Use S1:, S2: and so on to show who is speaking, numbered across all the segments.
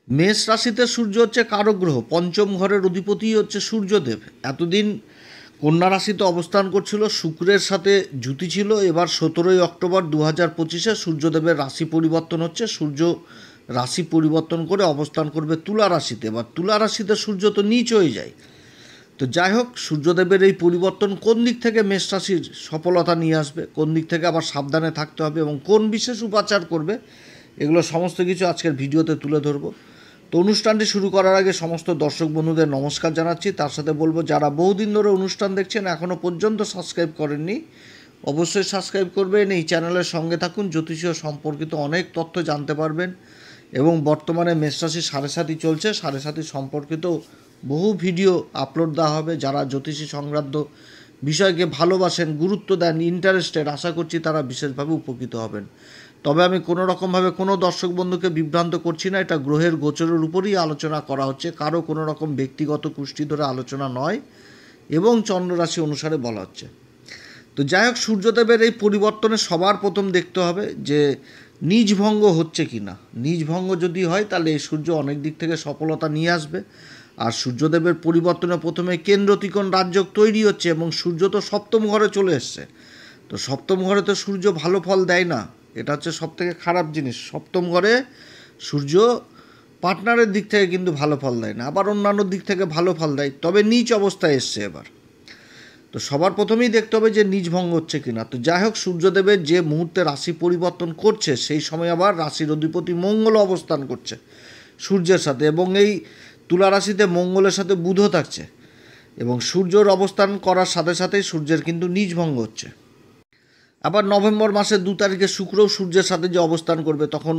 S1: মেষ রাশিতে সূর্য হচ্ছে কারক গ্রহ, পঞ্চম ঘরের অধিপতি হচ্ছে সূর্যদেব। এতদিন কন্যা রাশিতে অবস্থান করছিল, শুক্রের সাথে যুতি ছিল। এবার 17ই অক্টোবর 2025 সূর্যদেবের রাশি পরিবর্তন হচ্ছে। সূর্য রাশি পরিবর্তন করে অবস্থান করবে তুলা রাশিতে। এবার তুলা রাশিতে সূর্য তো নীচ হয়ে যায়। তো যাই হোক, সূর্যদেবের এই পরিবর্তন কোন দিক থেকে মেষ রাশির সফলতা নিয়ে আসবে, কোন দিক থেকে আবার সাবধানে থাকতে হবে এবং কোন বিশেষ উপাচার করবে, এগুলো সমস্ত কিছু আজকের ভিডিওতে তুলে ধরবো। তো অনুষ্ঠানটি শুরু করার আগে সমস্ত দর্শক বন্ধুদের নমস্কার জানাচ্ছি। তার সাথে বলবো, যারা বহুদিন ধরে অনুষ্ঠান দেখছেন এখনও পর্যন্ত সাবস্ক্রাইব করেননি, অবশ্যই সাবস্ক্রাইব করবেন। এই চ্যানেলের সঙ্গে থাকুন, জ্যোতিষীয় সম্পর্কিত অনেক তথ্য জানতে পারবেন। এবং বর্তমানে মেষ রাশি সাড়ে সাতি চলছে, সাড়ে সাতি সম্পর্কিত বহু ভিডিও আপলোড দেওয়া হবে। যারা জ্যোতিষী সংক্রান্ত বিষয়কে ভালোবাসেন, গুরুত্ব দেন, ইন্টারেস্টেড, আশা করছি তারা বিশেষভাবে উপকৃত হবেন। তবে আমি কোনো রকমভাবে কোনো দর্শক বন্ধুকে বিভ্রান্ত করছি না। এটা গ্রহের গোচরের উপরই আলোচনা করা হচ্ছে, কারো কোনো রকম ব্যক্তিগত কুষ্টি ধরে আলোচনা নয় এবং চন্দ্ররাশি অনুসারে বলা হচ্ছে। তো যাই হোক, সূর্যদেবের এই পরিবর্তনে সবার প্রথম দেখতে হবে যে নিজভঙ্গ হচ্ছে কি না। নিজভঙ্গ যদি হয় তাহলে এই সূর্য অনেক দিক থেকে সফলতা নিয়ে আসবে। আর সূর্যদেবের পরিবর্তনে প্রথমে কেন্দ্র ত্রিকোণ রাজযোগ তৈরি হচ্ছে এবং সূর্য তো সপ্তম ঘরে চলে এসছে। তো সপ্তম ঘরে তো সূর্য ভালো ফল দেয় না, এটা হচ্ছে সবথেকে খারাপ জিনিস। সপ্তম ঘরে সূর্য পার্টনারের দিক থেকে কিন্তু ভালো ফল দেয় না, আবার অন্যান্য দিক থেকে ভালো ফল দেয়, তবে নিচ অবস্থায় এসছে এবার। তো সবার প্রথমেই দেখতে হবে যে নিজভঙ্গ হচ্ছে কিনা। তো যাই হোক, সূর্যদেবের যে মুহূর্তে রাশি পরিবর্তন করছে সেই সময় আবার রাশির অধিপতি মঙ্গল অবস্থান করছে সূর্যের সাথে, এবং এই তুলা রাশিতে মঙ্গলের সাথে বুধও থাকছে। এবং সূর্যর অবস্থান করার সাথে সাথেই সূর্যের কিন্তু নিজভঙ্গ হচ্ছে। আবার নভেম্বর মাসের 2 তারিখে শুক্রও সূর্যের সাথে যে অবস্থান করবে তখন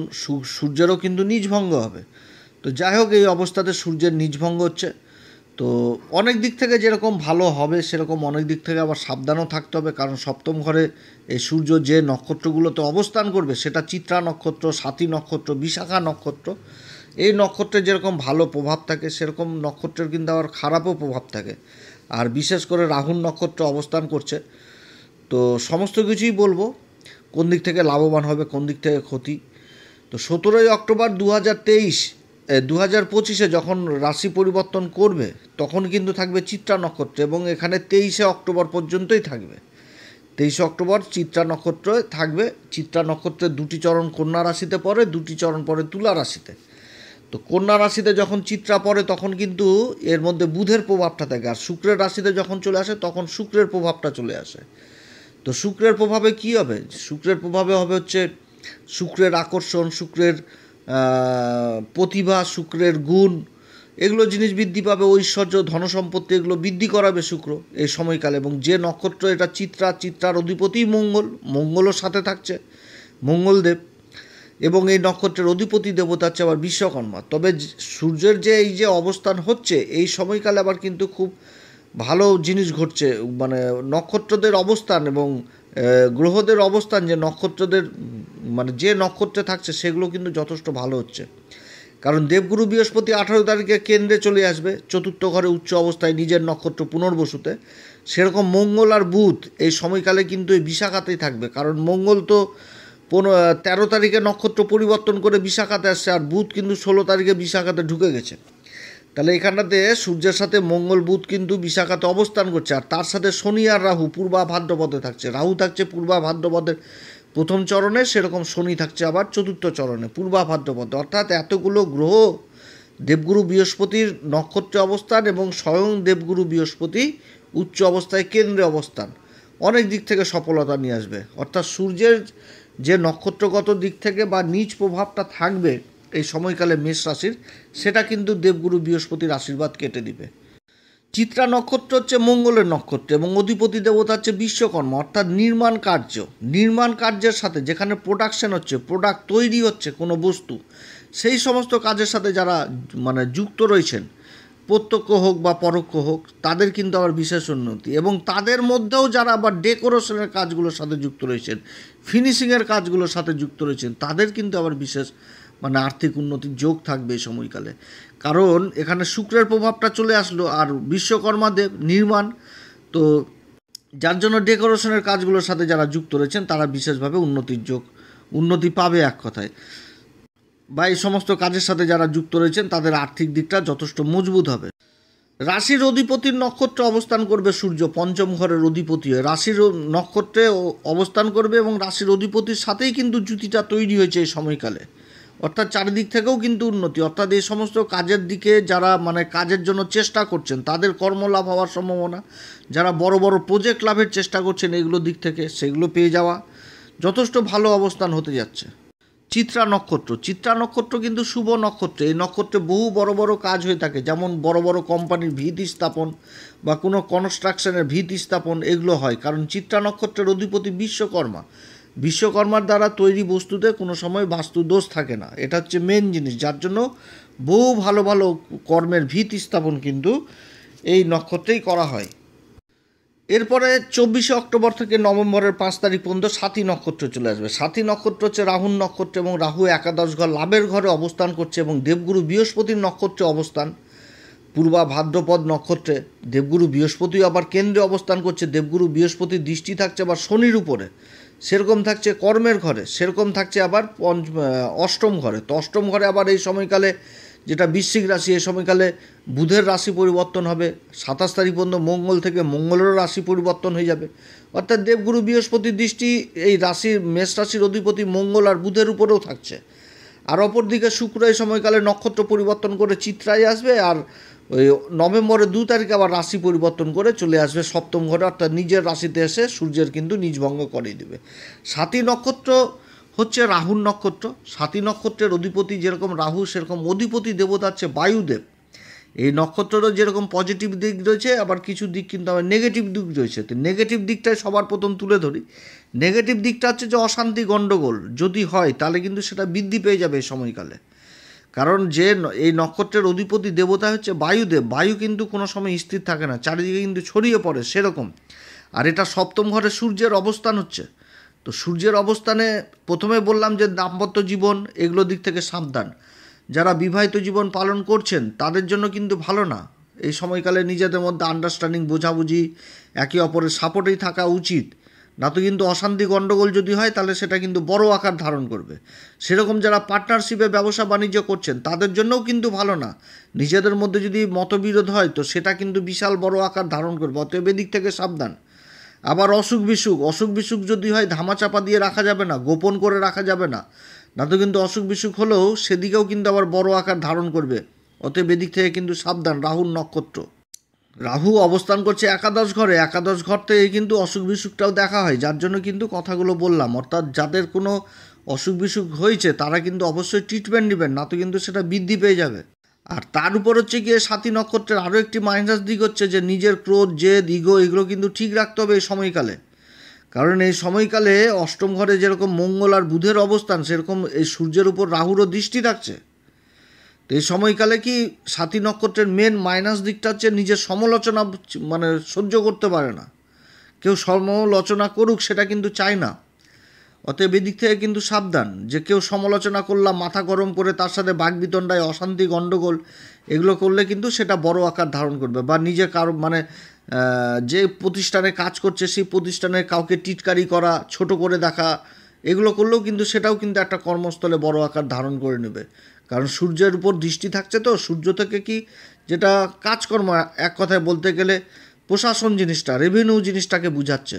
S1: সূর্যেরও কিন্তু নিজভঙ্গ হবে। তো যাই হোক, এই অবস্থাতে সূর্যের নিজভঙ্গ হচ্ছে। তো অনেক দিক থেকে যেরকম ভালো হবে সেরকম অনেক দিক থেকে আবার সাবধানও থাকতে হবে, কারণ সপ্তম ঘরে এই সূর্য যে নক্ষত্রগুলোতে অবস্থান করবে সেটা চিত্রা নক্ষত্র, স্বাতী নক্ষত্র, বিশাখা নক্ষত্র। এই নক্ষত্রের যেরকম ভালো প্রভাব থাকে সেরকম নক্ষত্রের কিন্তু আবার খারাপও প্রভাব থাকে। আর বিশেষ করে রাহুর নক্ষত্র অবস্থান করছে। তো সমস্ত কিছুই বলবো, কোন দিক থেকে লাভবান হবে, কোন দিক থেকে ক্ষতি। তো 17ই অক্টোবর 2025 যখন রাশি পরিবর্তন করবে তখন কিন্তু থাকবে চিত্রা নক্ষত্র, এবং এখানে 23 অক্টোবর পর্যন্তই থাকবে। 23 অক্টোবর চিত্রা নক্ষত্র থাকবে। চিত্রা নক্ষত্রের 2টি চরণ কন্যা রাশিতে পড়ে, 2টি চরণ পড়ে তুলা রাশিতে। তো কন্যা রাশিতে যখন চিত্রা পড়ে তখন কিন্তু এর মধ্যে বুধের প্রভাবটা থাকে, আর শুক্রের রাশিতে যখন চলে আসে তখন শুক্রের প্রভাবটা চলে আসে। তো শুক্রের প্রভাবে কী হবে? শুক্রের প্রভাবে হবে হচ্ছে শুক্রের আকর্ষণ, শুক্রের প্রতিভা, শুক্রের গুণ, এগুলো জিনিস বৃদ্ধি পাবে। ঐশ্বর্য, ধনসম্পত্তি, এগুলো বৃদ্ধি করাবে শুক্র এই সময়কালে। এবং যে নক্ষত্র এটা চিত্রার অধিপতি মঙ্গলও সাথে থাকছে, মঙ্গলদেব। এবং এই নক্ষত্রের অধিপতি দেবতা হচ্ছে আবার বিশ্বকর্মা। তবে সূর্যের যে এই যে অবস্থান হচ্ছে এই সময়কালে আবার কিন্তু খুব ভালো জিনিস ঘটছে, মানে নক্ষত্রদের অবস্থান এবং গ্রহদের অবস্থান, যে নক্ষত্রদের মানে যে নক্ষত্রে থাকছে সেগুলো কিন্তু যথেষ্ট ভালো হচ্ছে। কারণ দেবগুরু বৃহস্পতি 18 তারিখে কেন্দ্রে চলে আসবে, চতুর্থ ঘরে উচ্চ অবস্থায় নিজের নক্ষত্র পুনর্বসুতে। সেরকম মঙ্গল আর বুধ এই সময়কালে কিন্তু এই বিশাখাতেই থাকবে, কারণ মঙ্গল তো 13 তারিখে নক্ষত্র পরিবর্তন করে বিশাখাতে আসছে, আর বুধ কিন্তু 16 তারিখে বিশাখাতে ঢুকে গেছে। তাহলে এখানটাতে সূর্যের সাথে মঙ্গল বুধ কিন্তু বিশাখাতে অবস্থান করছে, আর তার সাথে শনি আর রাহু পূর্বা ভাদ্রপদে থাকছে। রাহু থাকছে পূর্বা ভাদ্রপদের প্রথম চরণে, সেরকম শনি থাকছে আবার চতুর্থ চরণে পূর্বা ভাদ্রপদে। অর্থাৎ এতগুলো গ্রহ, দেবগুরু বৃহস্পতির নক্ষত্রে অবস্থান এবং স্বয়ং দেবগুরু বৃহস্পতি উচ্চ অবস্থায় কেন্দ্রে অবস্থান অনেক দিক থেকে সফলতা নিয়ে আসবে। অর্থাৎ সূর্যের যে নক্ষত্রগত দিক থেকে বা নিজ প্রভাবটা থাকবে এই সময়কালে মেষ রাশির, সেটা কিন্তু দেবগুরু বৃহস্পতির আশীর্বাদ কেটে দিবে। চিত্রা নক্ষত্র হচ্ছে মঙ্গলের নক্ষত্র এবং অধিপতি দেবতা হচ্ছে বিশ্বকর্মা। অর্থাৎ নির্মাণ কার্যের সাথে, যেখানে প্রোডাকশন হচ্ছে, প্রোডাক্ট তৈরি হচ্ছে কোনো বস্তু, সেই সমস্ত কাজের সাথে যারা মানে যুক্ত রয়েছেন, প্রত্যক্ষ হোক বা পরোক্ষ হোক, তাদের কিন্তু আবার বিশেষ উন্নতি। এবং তাদের মধ্যেও যারা আবার ডেকোরেশনের কাজগুলোর সাথে যুক্ত রয়েছেন, ফিনিশিংয়ের কাজগুলোর সাথে যুক্ত রয়েছেন, তাদের কিন্তু আবার বিশেষ মানে আর্থিক উন্নতির যোগ থাকবে এই সময়কালে। কারণ এখানে শুক্রের প্রভাবটা চলে আসলো, আর বিশ্বকর্মা দেব নির্মাণ, তো যার জন্য ডেকোরেশনের কাজগুলোর সাথে যারা যুক্ত রয়েছেন তারা বিশেষভাবে উন্নতি পাবে এক কথায়। বা এই সমস্ত কাজের সাথে যারা যুক্ত রয়েছেন তাদের আর্থিক দিকটা যথেষ্ট মজবুত হবে। রাশির অধিপতির নক্ষত্রে অবস্থান করবে সূর্য, পঞ্চম ঘরের অধিপতি হয়ে রাশির নক্ষত্রে অবস্থান করবে এবং রাশির অধিপতির সাথেই কিন্তু জুতিটা তৈরি হয়েছে এই সময়কালে। অর্থাৎ চারিদিক থেকেও কিন্তু উন্নতি, অর্থাৎ এই সমস্ত কাজের দিকে যারা কাজের জন্য চেষ্টা করছেন তাদের কর্মলাভ হওয়ার সম্ভাবনা, যারা বড় বড় প্রজেক্ট লাভের চেষ্টা করছেন এগুলো দিক থেকে সেগুলো পেয়ে যাওয়া, যথেষ্ট ভালো অবস্থান হতে যাচ্ছে। চিত্রা নক্ষত্র কিন্তু শুভ নক্ষত্র। এই নক্ষত্রে বহু বড় বড় কাজ হয়ে থাকে, যেমন বড় বড় কোম্পানির ভিত স্থাপন বা কোনো কনস্ট্রাকশনের ভিত স্থাপন এগুলো হয়, কারণ চিত্রা নক্ষত্রের অধিপতি বিশ্বকর্মার দ্বারা তৈরি বস্তুতে কোনো সময় বাস্তু দোষ থাকে না। এটা হচ্ছে মেন জিনিস, যার জন্য বহু ভালো ভালো কর্মের ভিত স্থাপন কিন্তু এই নক্ষত্রেই করা হয়। এরপরে 24শে অক্টোবর থেকে নভেম্বরের 5 তারিখ পর্যন্ত সাথী নক্ষত্র চলে আসবে। সাথী নক্ষত্র হচ্ছে রাহুর নক্ষত্র এবং রাহু একাদশ ঘর লাভের ঘরে অবস্থান করছে এবং দেবগুরু বৃহস্পতির নক্ষত্রে অবস্থান, পূর্বা ভাদ্রপদ নক্ষত্রে দেবগুরু বৃহস্পতিও আবার কেন্দ্রে অবস্থান করছে। দেবগুরু বৃহস্পতির দৃষ্টি থাকছে আবার শনির উপরে, সেরকম থাকছে কর্মের ঘরে, সেরকম থাকছে আবার অষ্টম ঘরে। তো অষ্টম ঘরে আবার এই সময়কালে যেটা বৃশ্চিক রাশি, এই সময়কালে বুধের রাশি পরিবর্তন হবে। 27 তারিখ পর্যন্ত মঙ্গল থেকে মঙ্গলেরও রাশি পরিবর্তন হয়ে যাবে। অর্থাৎ দেবগুরু বৃহস্পতির দৃষ্টি এই রাশির মেষ রাশির অধিপতি মঙ্গল আর বুধের উপরেও থাকছে। আর অপরদিকে শুক্র এই সময়কালে নক্ষত্র পরিবর্তন করে চিত্রায় আসবে, আর ওই নভেম্বরের 2 তারিখে আবার রাশি পরিবর্তন করে চলে আসবে সপ্তম ঘরে, অর্থাৎ নিজের রাশিতে এসে সূর্যের কিন্তু নিজভঙ্গ করিয়ে দেবে। সাথী নক্ষত্র হচ্ছে রাহুর নক্ষত্র। সাথী নক্ষত্রের অধিপতি যেরকম রাহু, সেরকম অধিপতি দেবতা হচ্ছে বায়ুদেব। এই নক্ষত্রেরও যেরকম পজিটিভ দিক রয়েছে, আবার কিছু দিক কিন্তু আবার নেগেটিভ দিক রয়েছে। তো নেগেটিভ দিকটাই সবার প্রথম তুলে ধরি। নেগেটিভ দিকটা হচ্ছে যে অশান্তি গণ্ডগোল যদি হয় তাহলে কিন্তু সেটা বৃদ্ধি পেয়ে যাবে এই সময়কালে, কারণ যে এই নক্ষত্রের অধিপতি দেবতা হচ্ছে বায়ুদেব। বায়ু কিন্তু কোনো সময় স্থির থাকে না, চারিদিকে কিন্তু ছড়িয়ে পড়ে সেরকম। আর এটা সপ্তম ঘরে সূর্যের অবস্থান হচ্ছে। তো সূর্যের অবস্থানে প্রথমে বললাম যে দাম্পত্য জীবন এগুলো দিক থেকে সাবধান। যারা বিবাহিত জীবন পালন করছেন তাদের জন্য কিন্তু ভালো না। এই সময়কালে নিজেদের মধ্যে আন্ডারস্ট্যান্ডিং, বোঝাবুঝি, একে অপরের সাপোর্টেই থাকা উচিত, না তো কিন্তু অশান্তি গণ্ডগোল যদি হয় তাহলে সেটা কিন্তু বড় আকার ধারণ করবে। সেরকম যারা পার্টনারশিপে ব্যবসা বাণিজ্য করছেন তাদের জন্যও কিন্তু ভালো না। নিজেদের মধ্যে যদি মতবিরোধ হয় তো সেটা কিন্তু বিশাল বড় আকার ধারণ করবে, অতএব এদিক থেকে সাবধান। আবার অসুখ বিসুখ যদি হয় ধামাচাপা দিয়ে রাখা যাবে না, গোপন করে রাখা যাবে না, না তো কিন্তু অসুখ বিসুখ হলেও সেদিকেও কিন্তু আবার বড় আকার ধারণ করবে, অতএব এদিক থেকে কিন্তু সাবধান। রাহুর নক্ষত্র, রাহু অবস্থান করছে একাদশ ঘরে। একাদশ ঘর থেকে কিন্তু অসুখ বিসুখটাও দেখা হয়, যার জন্য কিন্তু কথাগুলো বললাম। অর্থাৎ যাদের কোনো অসুখ বিসুখ হয়েছে তারা কিন্তু অবশ্যই ট্রিটমেন্ট নেবেন, না তো কিন্তু সেটা বৃদ্ধি পেয়ে যাবে। আর তার উপর হচ্ছে গিয়ে সাথী নক্ষত্রের আরও একটি মাইনাস দিক হচ্ছে যে নিজের ক্রোধ, জেদ, ইগো এগুলো কিন্তু ঠিক রাখতে হবে এই সময়কালে। কারণ এই সময়কালে অষ্টম ঘরে যেরকম মঙ্গল আর বুধের অবস্থান, সেরকম এই সূর্যের উপর রাহুরও দৃষ্টি থাকছে। তো এই সময়কালে কি সাথী নক্ষত্রের মেন মাইনাস দিকটা হচ্ছে নিজের সমালোচনা সহ্য করতে পারে না, কেউ সমালোচনা করুক সেটা কিন্তু চায় না। অতএব এদিক থেকে কিন্তু সাবধান, যে কেউ সমালোচনা করলাম মাথা গরম করে তার সাথে বাকবিতণ্ডায়, অশান্তি গণ্ডগোল এগুলো করলে কিন্তু সেটা বড় আকার ধারণ করবে। বা নিজে কারো যে প্রতিষ্ঠানে কাজ করছে সেই প্রতিষ্ঠানে কাউকে টিটকারি করা, ছোট করে দেখা, এগুলো করলেও কিন্তু সেটাও কিন্তু একটা কর্মস্থলে বড় আকার ধারণ করে নেবে। কারণ সূর্যের উপর দৃষ্টি থাকছে, তো সূর্য থেকে কি যেটা কাজকর্ম, এক কথায় বলতে গেলে প্রশাসন জিনিসটা, রেভিনিউ জিনিসটাকে বুঝাচ্ছে।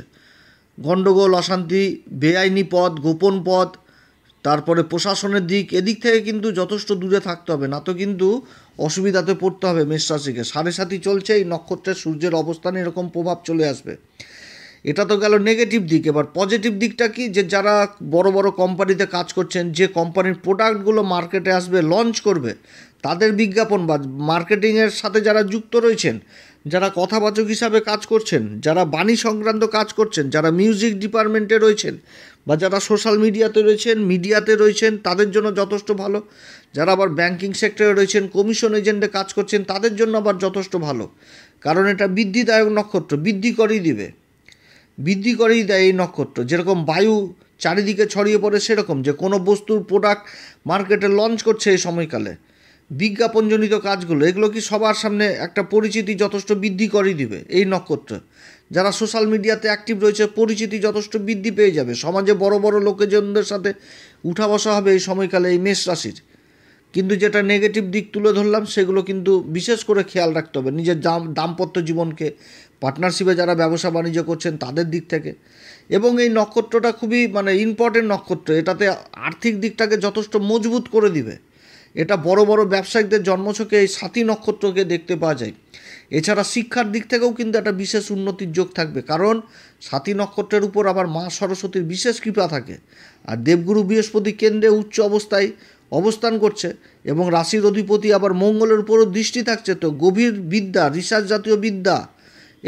S1: গণ্ডগোল, অশান্তি, বেআইনি পদ, গোপন পদ, তারপরে প্রশাসনের দিক, এদিক থেকে কিন্তু যথেষ্ট দূরে থাকতে হবে, না তো কিন্তু অসুবিধাতে পড়তে হবে মেষ রাশিকে। 7.5 চলছে, এই নক্ষত্রের সূর্যের অবস্থানে এরকম প্রভাব চলে আসবে। এটা তো গেল নেগেটিভ দিক। এবার পজিটিভ দিকটা কি, যে যারা বড় বড় কোম্পানিতে কাজ করছেন, যে কোম্পানির প্রোডাক্টগুলো মার্কেটে আসবে, লঞ্চ করবে, তাদের বিজ্ঞাপন বা মার্কেটিংয়ের সাথে যারা যুক্ত রয়েছেন, যারা কথাবাচক হিসাবে কাজ করছেন, যারা বাণী সংক্রান্ত কাজ করছেন, যারা মিউজিক ডিপার্টমেন্টে রয়েছেন বা যারা সোশ্যাল মিডিয়াতে রয়েছেন তাদের জন্য যথেষ্ট ভালো। যারা আবার ব্যাংকিং সেক্টরে রয়েছেন, কমিশন এজেন্টে কাজ করছেন, তাদের জন্য আবার যথেষ্ট ভালো। কারণ এটা বৃদ্ধিদায়ক নক্ষত্র, বৃদ্ধি করেই দেয় এই নক্ষত্র। যেরকম বায়ু চারিদিকে ছড়িয়ে পড়ে, সেরকম যে কোনো বস্তুর প্রোডাক্ট মার্কেটে লঞ্চ করছে এই সময়কালে, বিজ্ঞাপনজনিত কাজগুলো, এগুলো কি সবার সামনে একটা পরিচিতি যথেষ্ট বৃদ্ধি করেই দিবে এই নক্ষত্র। যারা সোশ্যাল মিডিয়াতে অ্যাক্টিভ রয়েছে, পরিচিতি যথেষ্ট বৃদ্ধি পেয়ে যাবে, সমাজে বড় বড় লোকজনদের সাথে উঠা বসা হবে এই সময়কালে এই মেষ রাশির। কিন্তু যেটা নেগেটিভ দিক তুলে ধরলাম সেগুলো কিন্তু বিশেষ করে খেয়াল রাখতে হবে নিজের দাম্পত্য জীবনকে, পার্টনারশিপে যারা ব্যবসা বাণিজ্য করছেন তাদের দিক থেকে। এবং এই নক্ষত্রটা খুবই মানে ইম্পর্টেন্ট নক্ষত্র, এটাতে আর্থিক দিকটাকে যথেষ্ট মজবুত করে দিবে। এটা বড় বড় ব্যবসায়িকদের জন্মছকে এই সাথী নক্ষত্রকে দেখতে পাওয়া যায়। এছাড়া শিক্ষার দিক থেকেও কিন্তু একটা বিশেষ উন্নতির যোগ থাকবে, কারণ সাথী নক্ষত্রের উপর আবার মা সরস্বতীর বিশেষ কৃপা থাকে। আর দেবগুরু বৃহস্পতি কেন্দ্রে উচ্চ অবস্থায় অবস্থান করছে এবং রাশির অধিপতি আবার মঙ্গলের উপরও দৃষ্টি থাকছে। তো গভীর বিদ্যা, রিসার্চ জাতীয় বিদ্যা,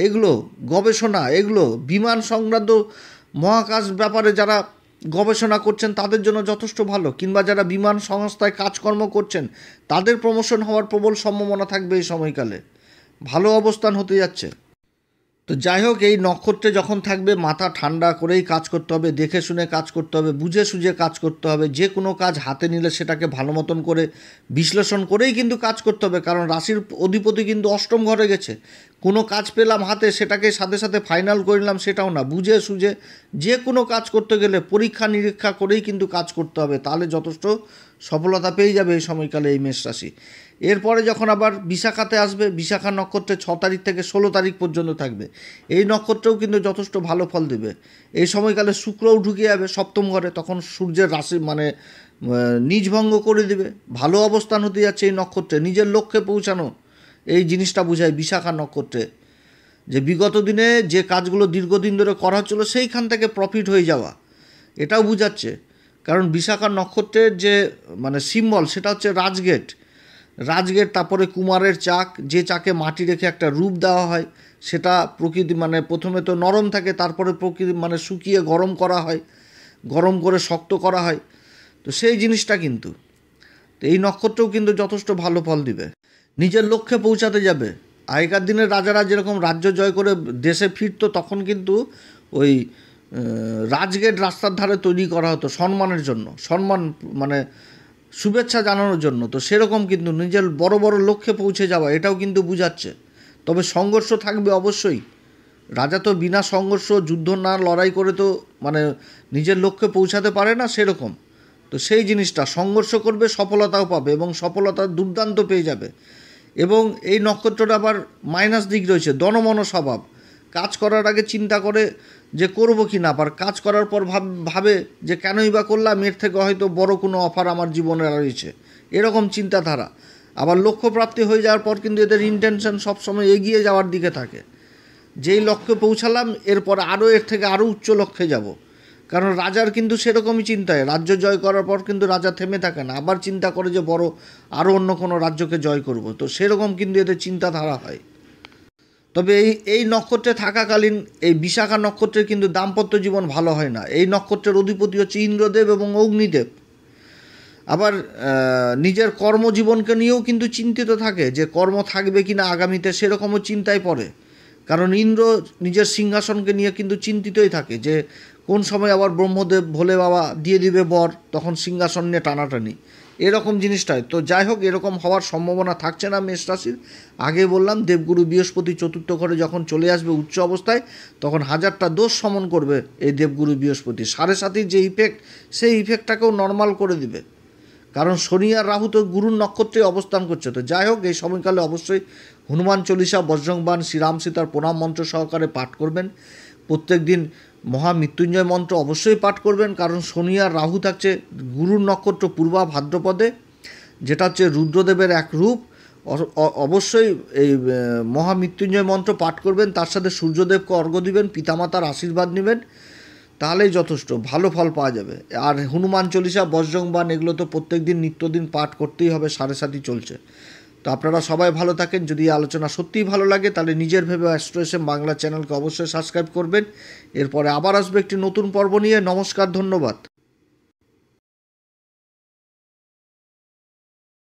S1: এগুলো গবেষণা, এগুলো বিমান সংক্রান্ত মহাকাশ ব্যাপারে যারা গবেষণা করছেন তাদের জন্য যথেষ্ট ভালো, কিংবা যারা বিমান সংস্থায় কাজকর্ম করছেন তাদের প্রমোশন হওয়ার প্রবল সম্ভাবনা থাকবে এই সময়কালে। ভালো অবস্থান হতে যাচ্ছে। তো যাই হোক, এই নক্ষত্রে যখন থাকবে মাথা ঠান্ডা করেই কাজ করতে হবে, দেখে শুনে কাজ করতে হবে, বুঝে সুঝে কাজ করতে হবে। যে কোনো কাজ হাতে নিলে সেটাকে ভালো মতন করে বিশ্লেষণ করেই কিন্তু কাজ করতে হবে, কারণ রাশির অধিপতি কিন্তু অষ্টম ঘরে গেছে। কোনো কাজ পেলাম হাতে সেটাকে সাথে সাথে ফাইনাল করে নিলাম সেটাও না, বুঝে সুঝে যে কোনো কাজ করতে গেলে পরীক্ষা নিরীক্ষা করেই কিন্তু কাজ করতে হবে, তাহলে যথেষ্ট সফলতা পেয়ে যাবে এই সময়কালে এই মেষ রাশি। এরপরে যখন আবার বিশাখাতে আসবে, বিশাখা নক্ষত্রে 6 তারিখ থেকে 16 তারিখ পর্যন্ত থাকবে। এই নক্ষত্রেও কিন্তু যথেষ্ট ভালো ফল দেবে। এই সময়কালে শুক্রও ঢুকে যাবে সপ্তম ঘরে, তখন সূর্যের রাশি মানে নিজভঙ্গ করে দেবে। ভালো অবস্থান হতে যাচ্ছে এই নক্ষত্রে, নিজের লক্ষ্যে পৌঁছানো, এই জিনিসটা বোঝায় বিশাখা নক্ষত্রে। যে বিগত দিনে যে কাজগুলো দীর্ঘদিন ধরে করা হচ্ছিলো সেইখান থেকে প্রফিট হয়ে যাওয়া, এটাও বোঝাচ্ছে। কারণ বিশাখা নক্ষত্রের যে মানে সিম্বল সেটা হচ্ছে রাজগেট। রাজগেট, তারপরে কুমারের চাক, যে চাকে মাটি রেখে একটা রূপ দেওয়া হয়, সেটা প্রকৃতি মানে প্রথমে তো নরম থাকে, তারপরে প্রকৃতি মানে শুকিয়ে গরম করা হয়, গরম করে শক্ত করা হয়। তো সেই জিনিসটা কিন্তু, তো এই নক্ষত্রও কিন্তু যথেষ্ট ভালো ফল দিবে, নিজের লক্ষ্যে পৌঁছাতে যাবে। আগেকার দিনের রাজারা যেরকম রাজ্য জয় করে দেশে ফিরতো, তখন কিন্তু ওই রাজগেট রাস্তার ধারে তৈরি করা হতো সম্মানের জন্য, সম্মান মানে শুভেচ্ছা জানানোর জন্য। তো সেরকম কিন্তু নিজের বড় বড় লক্ষ্যে পৌঁছে যাওয়া, এটাও কিন্তু বুঝাচ্ছে। তবে সংঘর্ষ থাকবে অবশ্যই, রাজা তো বিনা সংঘর্ষ যুদ্ধ না লড়াই করে তো মানে নিজের লক্ষ্যে পৌঁছাতে পারে না সেরকম। তো সেই জিনিসটা সংঘর্ষ করবে, সফলতাও পাবে এবং সফলতা দুর্দান্ত পেয়ে যাবে। এবং এই নক্ষত্রটা আবার মাইনাস দিক রয়েছে, দনমন স্বভাব। কাজ করার আগে চিন্তা করে যে করব কি না, আবার কাজ করার পর ভাবে যে কেনই বা করলাম, এর থেকে হয়তো বড় কোনো অফার আমার জীবনে রয়েছে, এরকম চিন্তাধারা। আবার লক্ষ্যপ্রাপ্তি হয়ে যাওয়ার পর কিন্তু এদের ইন্টেনশন সবসময় এগিয়ে যাওয়ার দিকে থাকে। যেই লক্ষ্যে পৌঁছালাম এরপর আরও এর থেকে আরও উচ্চ লক্ষ্যে যাব। কারণ রাজার কিন্তু সেরকমই চিন্তায়, রাজ্য জয় করার পর কিন্তু রাজা থেমে থাকে না, আবার চিন্তা করে যে বড় আরও অন্য কোনো রাজ্যকে জয় করব। তো সেরকম কিন্তু এদের চিন্তাধারা হয়। তবে এই নক্ষত্রে থাকাকালীন এই বিশাখা নক্ষত্রের কিন্তু দাম্পত্য জীবন ভালো হয় না। এই নক্ষত্রের অধিপতি হচ্ছে ইন্দ্রদেব এবং অগ্নিদেব। আবার নিজের কর্মজীবনকে নিয়েও কিন্তু চিন্তিত থাকে, যে কর্ম থাকবে কি না আগামীতে, সেরকমও চিন্তায় পড়ে। কারণ ইন্দ্র নিজের সিংহাসনকে নিয়ে কিন্তু চিন্তিতই থাকে, যে কোন সময় আবার ব্রহ্মদেব ভোলে বাবা দিয়ে দিবে বর, তখন সিংহাসন নিয়ে টানাটানি, এরকম জিনিসটাই। তো যাই হোক, এরকম হওয়ার সম্ভাবনা থাকছে না মেষ রাশির। আগে বললাম দেবগুরু বৃহস্পতি চতুর্থ ঘরে যখন চলে আসবে উচ্চ অবস্থায়, তখন হাজারটা দোষ সমন করবে এই দেবগুরু বৃহস্পতি। 7.5 যে ইফেক্ট, সেই ইফেক্টটাকেও নর্মাল করে দিবে, কারণ শনি আর রাহু তো গুরুর নক্ষত্রে অবস্থান করছে। তো যাই হোক, এই সময়কালে অবশ্যই হনুমান চল্লিশা, বজ্রংবাণ, শ্রীরাম সীতার প্রণাম মন্ত্র সহকারে পাঠ করবেন। প্রত্যেক দিন মহামৃত্যুঞ্জয় মন্ত্র অবশ্যই পাঠ করবেন, কারণ শনি আর রাহু থাকছে গুরুর নক্ষত্র পূর্বা ভাদ্রপদে, যেটা হচ্ছে রুদ্রদেবের এক রূপ। অবশ্যই এই মহামৃত্যুঞ্জয় মন্ত্র পাঠ করবেন, তার সাথে সূর্যদেবকে অর্ঘ্য দিবেন, পিতামাতার আশীর্বাদ নেবেন, তাহলেই যথেষ্ট ভালো ফল পাওয়া যাবে। আর হনুমান চল্লিশা, বজ্রংবাণ এগুলো তো প্রত্যেক দিন নিত্যদিন পাঠ করতেই হবে, 7.5 চলছে। তো আপনারা সবাই ভালো থাকেন। যদি এই আলোচনা সত্যিই ভালো লাগে তাহলে নিজের ভেবে অ্যাস্ট্রো এসএম বাংলা চ্যানেলকে অবশ্যই সাবস্ক্রাইব করবেন। এরপরে আবার আসবে একটি নতুন পর্ব নিয়ে। নমস্কার, ধন্যবাদ।